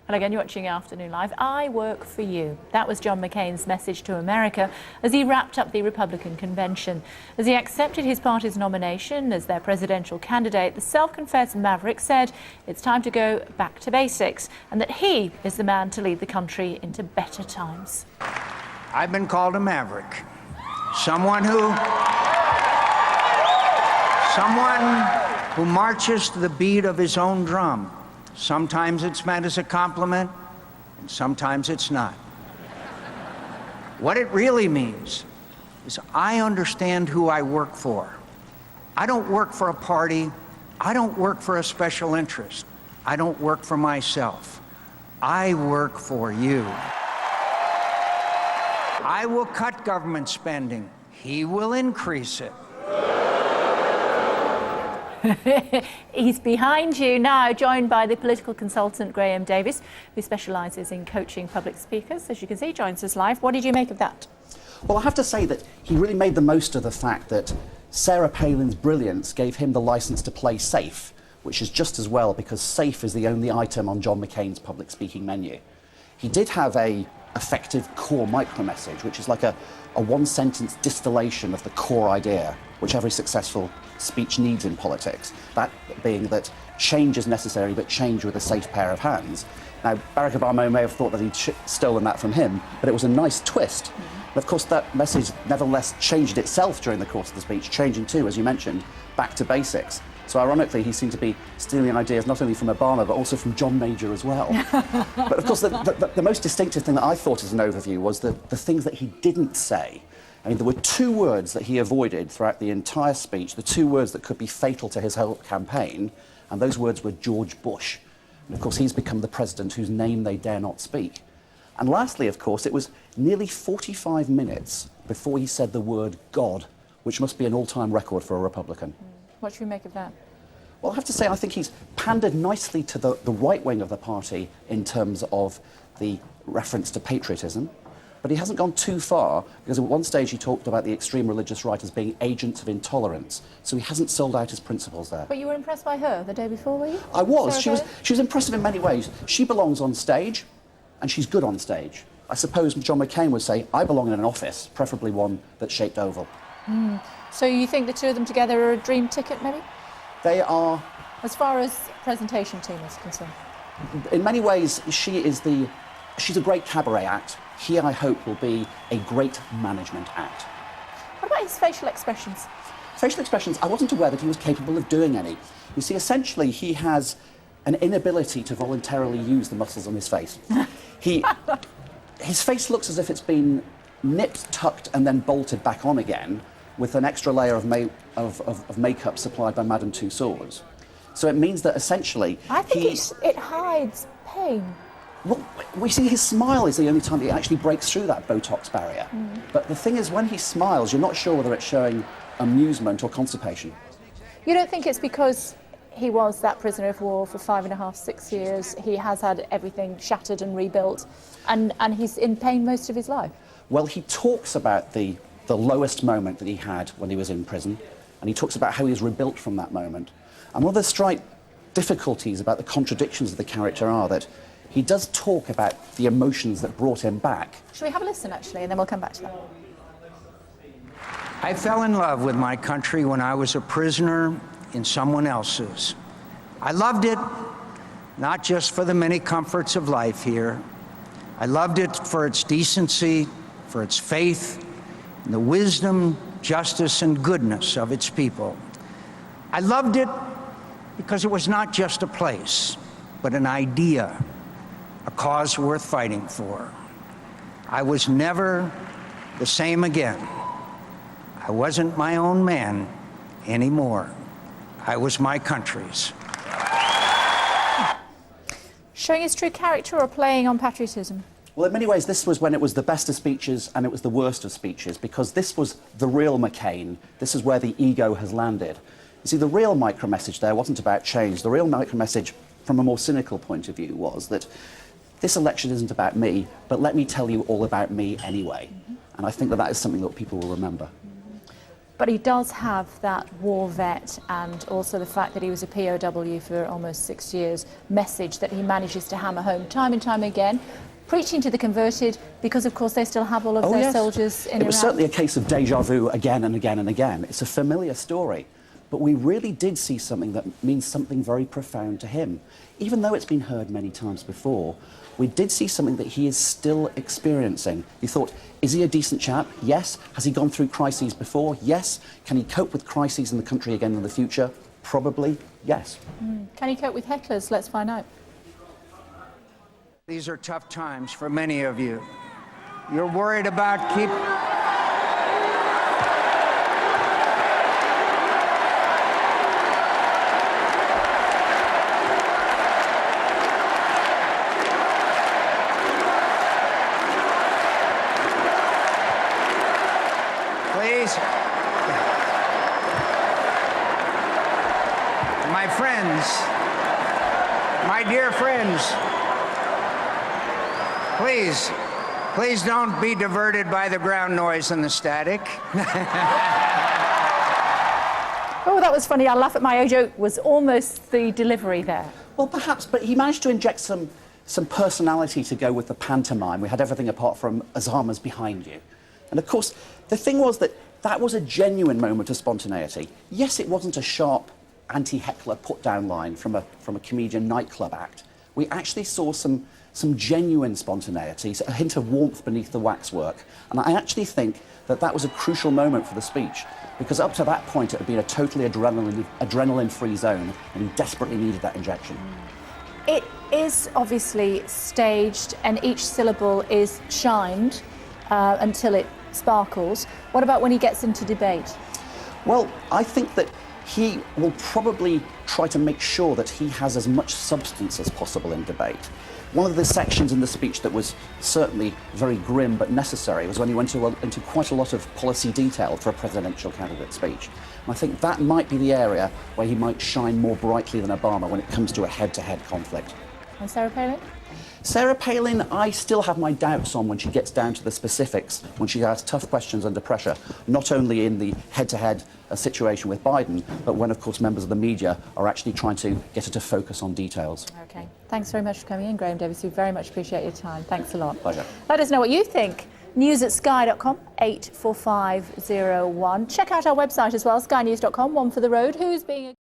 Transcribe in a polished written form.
And again, you're watching Afternoon Live. I work for you. That was John McCain's message to America as he wrapped up the Republican convention. As he accepted his party's nomination as their presidential candidate, the self-confessed maverick said it's time to go back to basics and that he is the man to lead the country into better times. I've been called a maverick. Someone who marches to the beat of his own drum. Sometimes it's meant as a compliment, and sometimes it's not. What it really means is I understand who I work for. I don't work for a party. I don't work for a special interest. I don't work for myself. I work for you. I will cut government spending. He will increase it. He's behind you now, joined by the political consultant Graham Davies, who specialises in coaching public speakers. As you can see, joins us live. What did you make of that? Well, I have to say that he really made the most of the fact that Sarah Palin's brilliance gave him the licence to play safe, which is just as well because safe is the only item on John McCain's public speaking menu. He did have a effective core micro-message, which is like a one-sentence distillation of the core idea, which every successful speech needs in politics. That being that change is necessary, but change with a safe pair of hands. Now, Barack Obama may have thought that he'd stolen that from him, but it was a nice twist. But of course, that message nevertheless changed itself during the course of the speech, changing too, as you mentioned, back to basics. So ironically, he seemed to be stealing ideas not only from Obama, but also from John Major as well. But of course, the most distinctive thing that I thought as an overview was the things that he didn't say. I mean, there were two words that he avoided throughout the entire speech, the two words that could be fatal to his whole campaign, and those words were George Bush. And of course, he's become the president whose name they dare not speak. And lastly, of course, it was nearly 45 minutes before he said the word God, which must be an all-time record for a Republican. What should we make of that? Well, I have to say, I think he's pandered nicely to the right wing of the party in terms of the reference to patriotism. But he hasn't gone too far, because at one stage he talked about the extreme religious right as being agents of intolerance. So he hasn't sold out his principles there. But you were impressed by her the day before, were you? I was. She was impressive in many ways. She belongs on stage, and she's good on stage. I suppose John McCain would say, I belong in an office, preferably one that's shaped oval. So you think the two of them together are a dream ticket, maybe? They are. As far as presentation team is concerned? In many ways, she's a great cabaret act. He, I hope, will be a great management act. What about his facial expressions? Facial expressions, I wasn't aware that he was capable of doing any. You see, essentially, he has an inability to voluntarily use the muscles on his face. His face looks as if it's been nipped, tucked, and then bolted back on again with an extra layer of makeup supplied by Madame Tussauds. So it means that essentially I think it hides pain. Well, we see his smile is the only time he actually breaks through that Botox barrier. But the thing is, when he smiles, you're not sure whether it's showing amusement or constipation. You don't think it's because he was that prisoner of war for 5.5, 6 years, he has had everything shattered and rebuilt, and he's in pain most of his life? Well, he talks about the lowest moment that he had when he was in prison, and he talks about how he was rebuilt from that moment. And one of the slight difficulties about the contradictions of the character are that he does talk about the emotions that brought him back. Shall we have a listen, actually, and then we'll come back to that? I fell in love with my country when I was a prisoner in someone else's. I loved it, not just for the many comforts of life here. I loved it for its decency, for its faith, and the wisdom, justice, and goodness of its people. I loved it because it was not just a place, but an idea, a cause worth fighting for. I was never the same again. I wasn't my own man anymore. I was my country's. Showing his true character or playing on patriotism? Well, in many ways, this was when it was the best of speeches and it was the worst of speeches, because this was the real McCain. This is where the ego has landed. You see, the real micro-message there wasn't about change. The real micro-message, from a more cynical point of view, was that this election isn't about me, but let me tell you all about me anyway. And I think that that is something that people will remember. But he does have that war vet, and also the fact that he was a POW for almost 6 years message that he manages to hammer home time and time again, preaching to the converted, because of course they still have all of their soldiers in Iraq. It was certainly a case of deja vu again and again and again. It's a familiar story, but we really did see something that means something very profound to him. Even though it's been heard many times before, we did see something that he is still experiencing. You thought, is he a decent chap? Yes. Has he gone through crises before? Yes. Can he cope with crises in the country again in the future? Probably, yes. Can he cope with hecklers? Let's find out. These are tough times for many of you. You're worried about Please. My friends, my dear friends, please don't be diverted by the ground noise and the static. Oh, that was funny. I laugh at my own joke. Was almost the delivery there. Well, perhaps, but he managed to inject some personality to go with the pantomime. We had everything apart from Osama's behind you. And of course, the thing was that was a genuine moment of spontaneity. Yes, it wasn't a sharp anti-heckler put-down line from a comedian nightclub act. We actually saw some genuine spontaneity, a hint of warmth beneath the waxwork. And I actually think that was a crucial moment for the speech, because up to that point it had been a totally adrenaline-free zone, and he desperately needed that injection. It is obviously staged, and each syllable is shined until it sparkles. What about when he gets into debate? Well, I think that he will probably try to make sure that he has as much substance as possible in debate. One of the sections in the speech that was certainly very grim but necessary was when he went into quite a lot of policy detail for a presidential candidate speech. And I think that might be the area where he might shine more brightly than Obama when it comes to a head-to-head conflict. And Sarah Palin? Sarah Palin, I still have my doubts on when she gets down to the specifics, when she asks tough questions under pressure, not only in the head-to-head situation with Biden, but when, of course, members of the media are actually trying to get her to focus on details. OK. Thanks very much for coming in, Graham Davies. We very much appreciate your time. Thanks a lot. Pleasure. Let us know what you think. News@sky.com, 84501. Check out our website as well, skynews.com, one for the road. Who's being